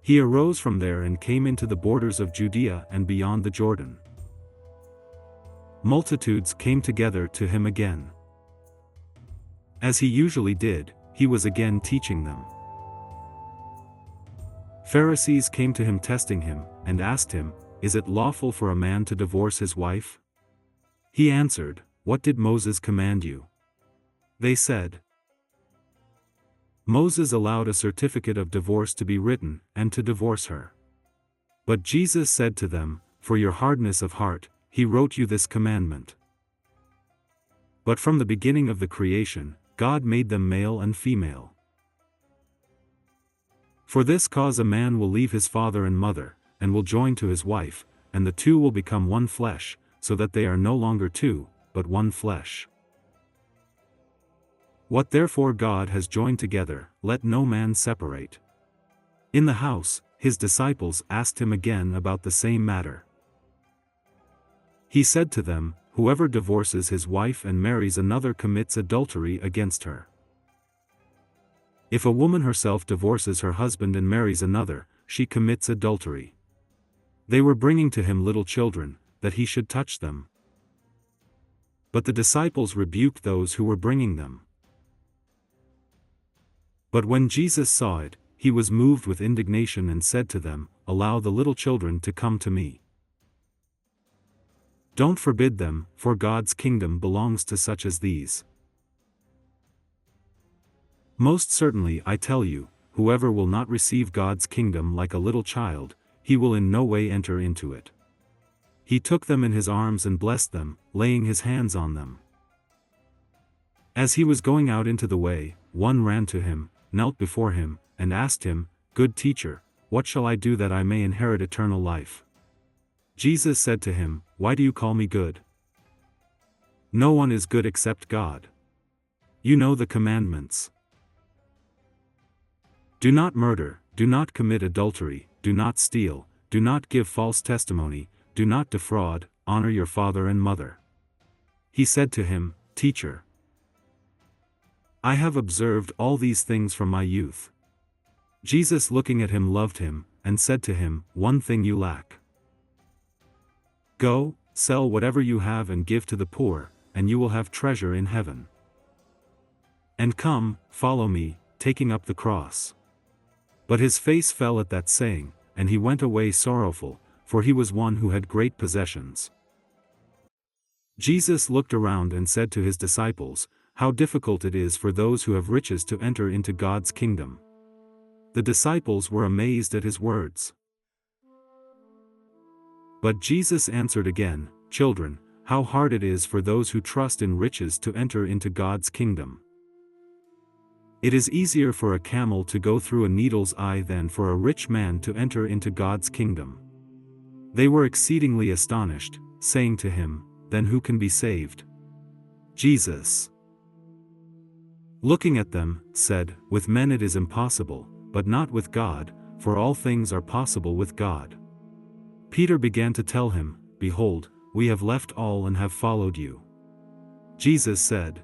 He arose from there and came into the borders of Judea and beyond the Jordan. Multitudes came together to him again. As he usually did, he was again teaching them. Pharisees came to him testing him, and asked him, "Is it lawful for a man to divorce his wife?" He answered, "What did Moses command you?" They said, "Moses allowed a certificate of divorce to be written, and to divorce her." But Jesus said to them, "For your hardness of heart, he wrote you this commandment. But from the beginning of the creation, God made them male and female. For this cause a man will leave his father and mother, and will join to his wife, and the two will become one flesh, so that they are no longer two, but one flesh. What therefore God has joined together, let no man separate." In the house, his disciples asked him again about the same matter. He said to them, "Whoever divorces his wife and marries another commits adultery against her. If a woman herself divorces her husband and marries another, she commits adultery." They were bringing to him little children, that he should touch them. But the disciples rebuked those who were bringing them. But when Jesus saw it, he was moved with indignation and said to them, "Allow the little children to come to me. Don't forbid them, for God's kingdom belongs to such as these. Most certainly I tell you, whoever will not receive God's kingdom like a little child, he will in no way enter into it." He took them in his arms and blessed them, laying his hands on them. As he was going out into the way, one ran to him, knelt before him, and asked him, "Good teacher, what shall I do that I may inherit eternal life?" Jesus said to him, "Why do you call me good? No one is good except God. You know the commandments. Do not murder, do not commit adultery, do not steal, do not give false testimony, do not defraud, honor your father and mother." He said to him, "Teacher, I have observed all these things from my youth." Jesus looking at him loved him, and said to him, "One thing you lack. Go, sell whatever you have and give to the poor, and you will have treasure in heaven. And come, follow me, taking up the cross." But his face fell at that saying, and he went away sorrowful, for he was one who had great possessions. Jesus looked around and said to his disciples, "How difficult it is for those who have riches to enter into God's kingdom." The disciples were amazed at his words. But Jesus answered again, "Children, how hard it is for those who trust in riches to enter into God's kingdom. It is easier for a camel to go through a needle's eye than for a rich man to enter into God's kingdom." They were exceedingly astonished, saying to him, "Then who can be saved?" Jesus, looking at them, said, "With men it is impossible, but not with God, for all things are possible with God." Peter began to tell him, "Behold, we have left all and have followed you." Jesus said,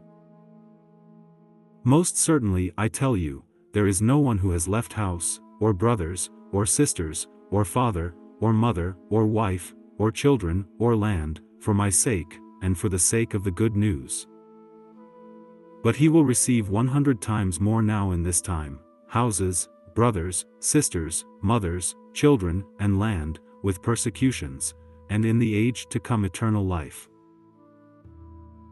"Most certainly I tell you, there is no one who has left house, or brothers, or sisters, or father, or mother, or wife, or children, or land, for my sake, and for the sake of the good news. But he will receive 100 times more now in this time, houses, brothers, sisters, mothers, children, and land, with persecutions, and in the age to come eternal life.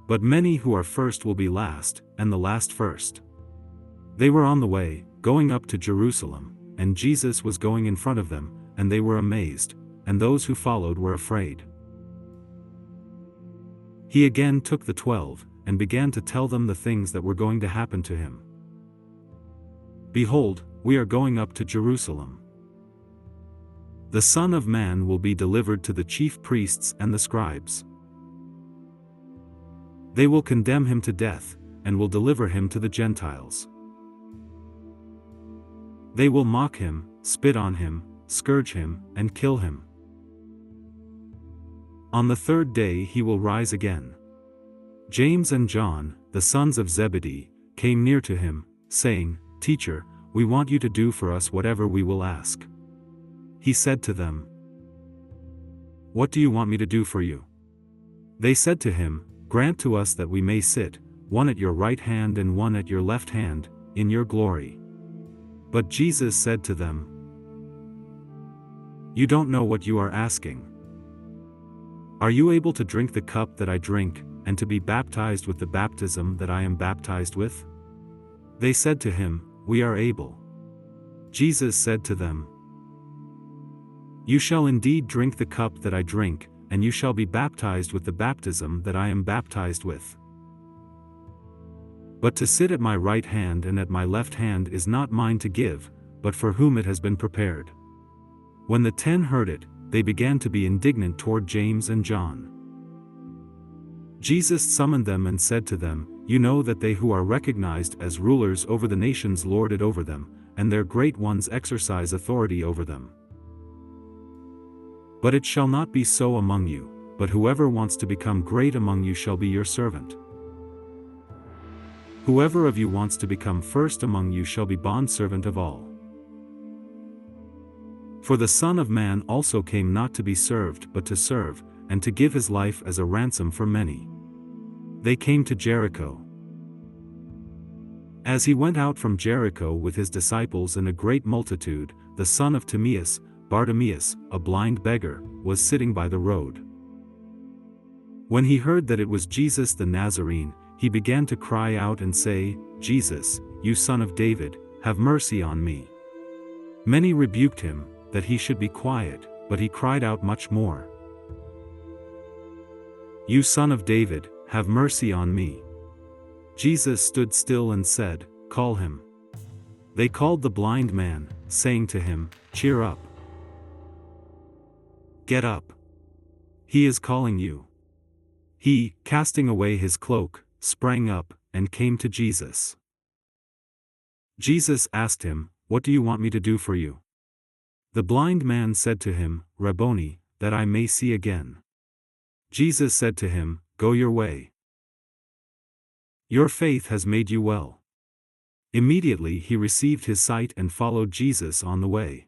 But many who are first will be last, and the last first." They were on the way, going up to Jerusalem, and Jesus was going in front of them, and they were amazed, and those who followed were afraid. He again took the 12, and began to tell them the things that were going to happen to him. "Behold, we are going up to Jerusalem. The Son of Man will be delivered to the chief priests and the scribes. They will condemn him to death, and will deliver him to the Gentiles. They will mock him, spit on him, scourge him, and kill him. On the third day he will rise again." James and John, the sons of Zebedee, came near to him, saying, "Teacher, we want you to do for us whatever we will ask." he said to them, "What do you want me to do for you?" They said to him, "Grant to us that we may sit, one at your right hand and one at your left hand, in your glory." But Jesus said to them, "You don't know what you are asking. Are you able to drink the cup that I drink, and to be baptized with the baptism that I am baptized with?" They said to him, "We are able." Jesus said to them, "You shall indeed drink the cup that I drink, and you shall be baptized with the baptism that I am baptized with. But to sit at my right hand and at my left hand is not mine to give, but for whom it has been prepared." When the 10 heard it, they began to be indignant toward James and John. Jesus summoned them and said to them, "You know that they who are recognized as rulers over the nations lord it over them, and their great ones exercise authority over them. But it shall not be so among you, but whoever wants to become great among you shall be your servant. Whoever of you wants to become first among you shall be bondservant of all. For the Son of Man also came not to be served but to serve, and to give his life as a ransom for many." They came to Jericho. As he went out from Jericho with his disciples and a great multitude, the son of Timaeus, Bartimaeus, a blind beggar, was sitting by the road. When he heard that it was Jesus the Nazarene, he began to cry out and say, "Jesus, you Son of David, have mercy on me." Many rebuked him, that he should be quiet, but he cried out much more, "You Son of David, have mercy on me." Jesus stood still and said, "Call him." They called the blind man, saying to him, "Cheer up. Get up. He is calling you." He, casting away his cloak, sprang up, and came to Jesus. Jesus asked him, "What do you want me to do for you?" The blind man said to him, "Rabboni, that I may see again." Jesus said to him, "Go your way. Your faith has made you well." Immediately he received his sight and followed Jesus on the way.